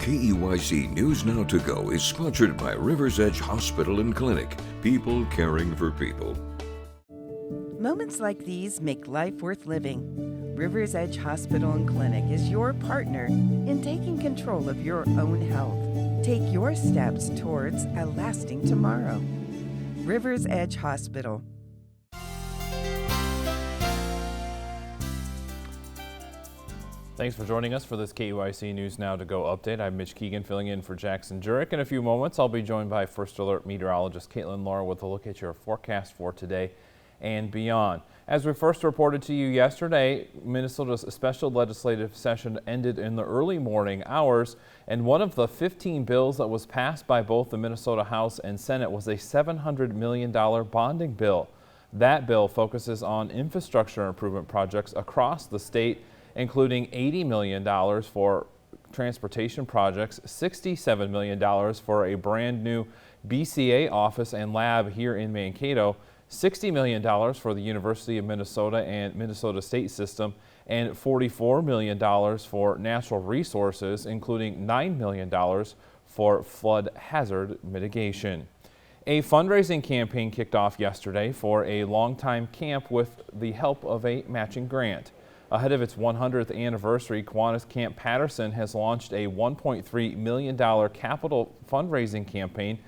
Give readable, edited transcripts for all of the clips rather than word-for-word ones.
KEYC News Now to Go is sponsored by River's Edge Hospital and Clinic. People caring for people. Moments like these make life worth living. River's Edge Hospital and Clinic is your partner in taking control of your own health. Take your steps towards a lasting tomorrow. River's Edge Hospital. Thanks for joining us for this KEYC News Now to Go update. I'm Mitch Keegan filling in for Jackson Jurek. In a few moments, I'll be joined by First Alert meteorologist Caitlin Laura with a look at your forecast for today and beyond. As we first reported to you yesterday, Minnesota's special legislative session ended in the early morning hours, and one of the 15 bills that was passed by both the Minnesota House and Senate was a $700 million bonding bill. That bill focuses on infrastructure improvement projects across the state, including $80 million for transportation projects, $67 million for a brand new BCA office and lab here in Mankato, $60 million for the University of Minnesota and Minnesota State System, and $44 million for natural resources, including $9 million for flood hazard mitigation. A fundraising campaign kicked off yesterday for a longtime camp with the help of a matching grant. Ahead of its 100th anniversary, Kiwanis Camp Patterson has launched a $1.3 million capital fundraising campaign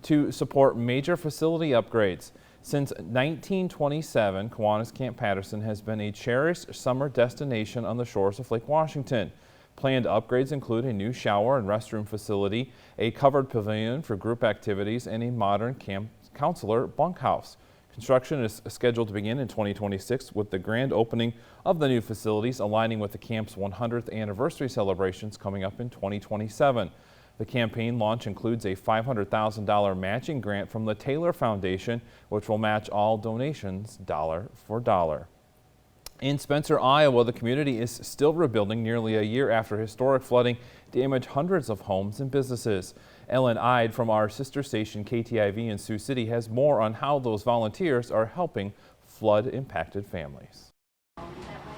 to support major facility upgrades. Since 1927, Kiwanis Camp Patterson has been a cherished summer destination on the shores of Lake Washington. Planned upgrades include a new shower and restroom facility, a covered pavilion for group activities, and a modern camp counselor bunkhouse. Construction is scheduled to begin in 2026 with the grand opening of the new facilities aligning with the camp's 100th anniversary celebrations coming up in 2027. The campaign launch includes a $500,000 matching grant from the Taylor Foundation, which will match all donations dollar for dollar. In Spencer, Iowa, the community is still rebuilding nearly a year after historic flooding damaged hundreds of homes and businesses. Ellen Ide from our sister station KTIV in Sioux City has more on how those volunteers are helping flood-impacted families.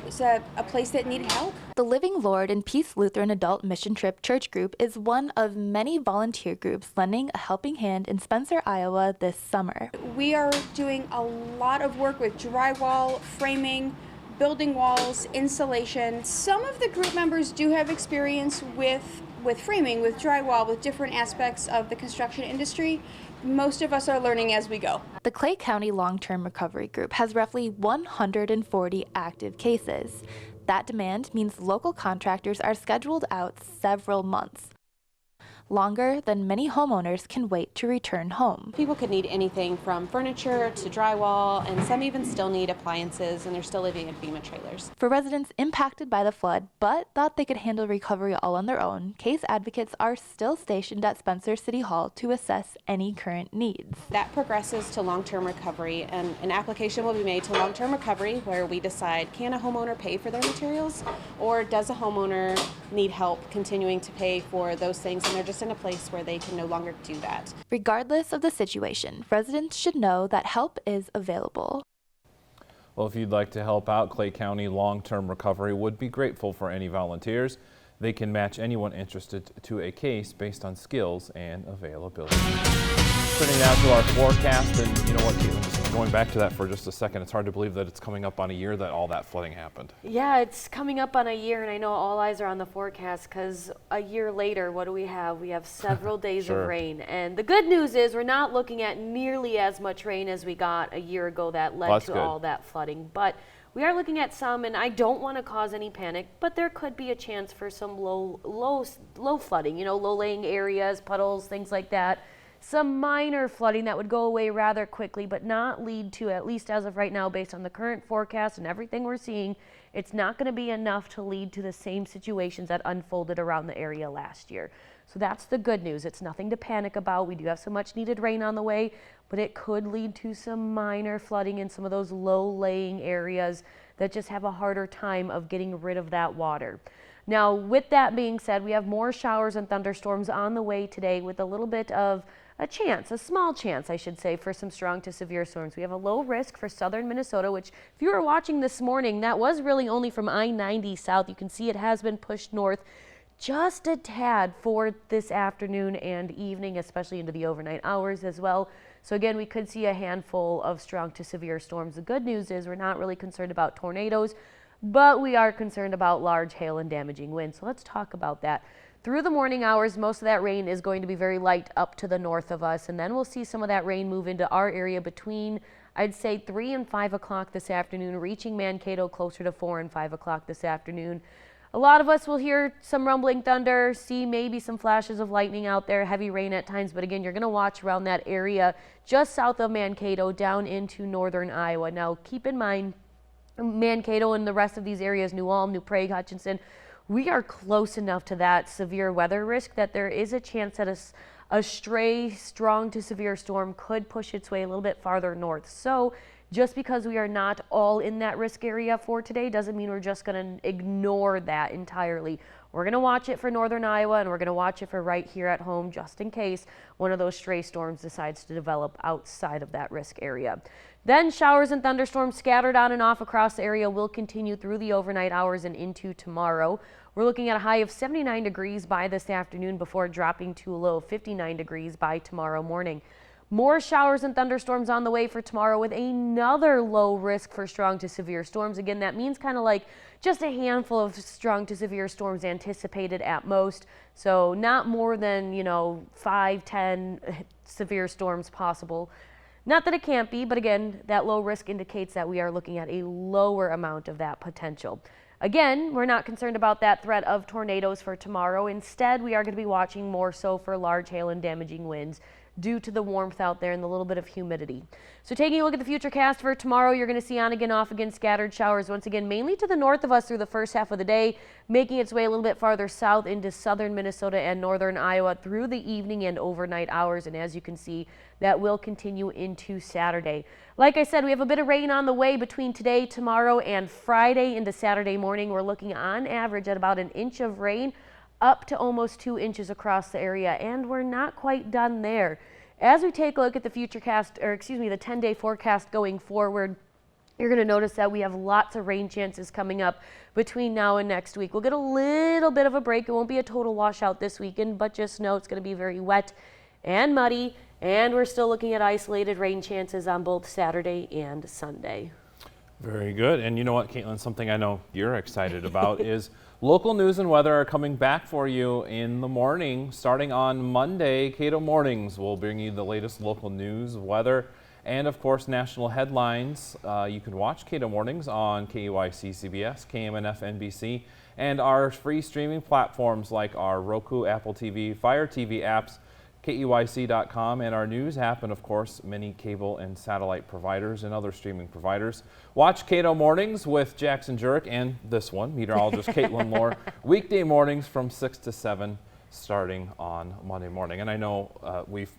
It's a place that needed help. The Living Lord and Peace Lutheran Adult Mission Trip Church Group is one of many volunteer groups lending a helping hand in Spencer, Iowa this summer. We are doing a lot of work with drywall, framing, building walls, insulation. Some of the group members do have experience with framing, with drywall, with different aspects of the construction industry. Most of us are learning as we go. The Clay County Long-Term Recovery Group has roughly 140 active cases. That demand means local contractors are scheduled out several months, longer than many homeowners can wait to return home. People could need anything from furniture to drywall, and some even still need appliances, and they're still living in FEMA trailers. For residents impacted by the flood but thought they could handle recovery all on their own, case advocates are still stationed at Spencer City Hall to assess any current needs. That progresses to long-term recovery, and an application will be made to long-term recovery where we decide, can a homeowner pay for their materials, or does a homeowner need help continuing to pay for those things, and they're just in a place where they can no longer do that. Regardless of the situation, residents should know that help is available. Well, if you'd like to help out, Clay County Long-Term Recovery would be grateful for any volunteers. They can match anyone interested to a case based on skills and availability. Turning now to our forecast, and you know what, Caitlin, just going back to that for just a second, it's hard to believe that it's coming up on a year that all that flooding happened. Yeah, it's coming up on a year, and I know all eyes are on the forecast because a year later, what do we have? We have several days Sure. of rain, and the good news is we're not looking at nearly as much rain as we got a year ago that led to all that flooding, but we are looking at some, and I don't want to cause any panic, but there could be a chance for some low flooding, you know, low-laying areas, puddles, things like that. Some minor flooding that would go away rather quickly, but not lead to, at least as of right now, based on the current forecast and everything we're seeing, it's not going to be enough to lead to the same situations that unfolded around the area last year. So that's the good news. It's nothing to panic about. We do have some much needed rain on the way, but it could lead to some minor flooding in some of those low-laying areas that just have a harder time of getting rid of that water. Now, with that being said, we have more showers and thunderstorms on the way today with a little bit of a small chance, I should say, for some strong to severe storms. We have a low risk for southern Minnesota, which if you were watching this morning, that was really only from I-90 south. You can see it has been pushed north just a tad for this afternoon and evening, especially into the overnight hours as well. So again, we could see a handful of strong to severe storms. The good news is we're not really concerned about tornadoes, but we are concerned about large hail and damaging winds. So let's talk about that. Through the morning hours, most of that rain is going to be very light up to the north of us, and then we'll see some of that rain move into our area between, I'd say, 3 and 5 o'clock this afternoon, reaching Mankato closer to 4 and 5 o'clock this afternoon. A lot of us will hear some rumbling thunder, see maybe some flashes of lightning out there, heavy rain at times, but again, you're going to watch around that area just south of Mankato down into northern Iowa. Now, keep in mind, Mankato and the rest of these areas, New Ulm, New Prague, Hutchinson, we are close enough to that severe weather risk that there is a chance that a stray strong to severe storm could push its way a little bit farther north. So just because we are not all in that risk area for today doesn't mean we're just going to ignore that entirely. We're going to watch it for northern Iowa, and we're going to watch it for right here at home just in case one of those stray storms decides to develop outside of that risk area. Then showers and thunderstorms scattered on and off across the area will continue through the overnight hours and into tomorrow. We're looking at a high of 79 degrees by this afternoon before dropping to a low of 59 degrees by tomorrow morning. More showers and thunderstorms on the way for tomorrow with another low risk for strong to severe storms. Again, that means kind of like just a handful of strong to severe storms anticipated at most. So not more than, 5, 10 severe storms possible. Not that it can't be, but again, that low risk indicates that we are looking at a lower amount of that potential. Again, we're not concerned about that threat of tornadoes for tomorrow. Instead, we are going to be watching more so for large hail and damaging winds due to the warmth out there and the little bit of humidity. So taking a look at the futurecast for tomorrow, you're going to see on again, off again scattered showers once again, mainly to the north of us through the first half of the day, making its way a little bit farther south into southern Minnesota and northern Iowa through the evening and overnight hours. And as you can see, that will continue into Saturday. Like I said, we have a bit of rain on the way between today, tomorrow, and Friday into Saturday morning. We're looking on average at about 1 inch of rain, up to almost 2 inches across the area, and we're not quite done there. As we take a look at the the 10-day forecast going forward, you're going to notice that we have lots of rain chances coming up between now and next week. We'll get a little bit of a break. It won't be a total washout this weekend, but just know it's going to be very wet and muddy, and we're still looking at isolated rain chances on both Saturday and Sunday. Very good. And you know what, Caitlin, something I know you're excited about is local news and weather are coming back for you in the morning. Starting on Monday, Cato Mornings will bring you the latest local news, weather, and of course national headlines. You can watch Cato Mornings on KEYC CBS, KMNF NBC, and our free streaming platforms like our Roku, Apple TV, Fire TV apps, KEYC.com, and our news app, and of course many cable and satellite providers and other streaming providers. Watch Cato Mornings with Jackson Jurek and this one, meteorologist Caitlin Lohr, weekday mornings from 6 to 7 starting on Monday morning. And I know we've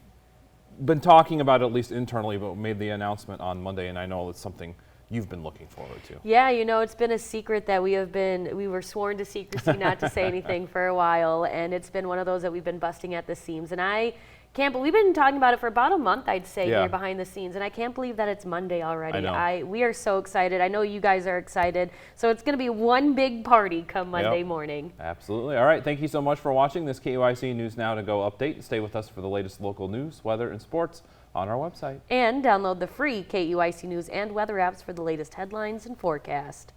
been talking about it, at least internally, but made the announcement on Monday, and I know it's something you've been looking forward to. Yeah, it's been a secret that we were sworn to secrecy not to say anything for a while, and it's been one of those that we've been busting at the seams. And I can't believe, we've been talking about it for about a month, I'd say, here behind the scenes, and I can't believe that it's Monday already. I know. We are so excited. I know you guys are excited. So it's going to be one big party come Monday morning. Absolutely. All right, thank you so much for watching this KEYC News Now to Go update. Stay with us for the latest local news, weather, and sports on our website. And download the free KEYC News and weather apps for the latest headlines and forecast.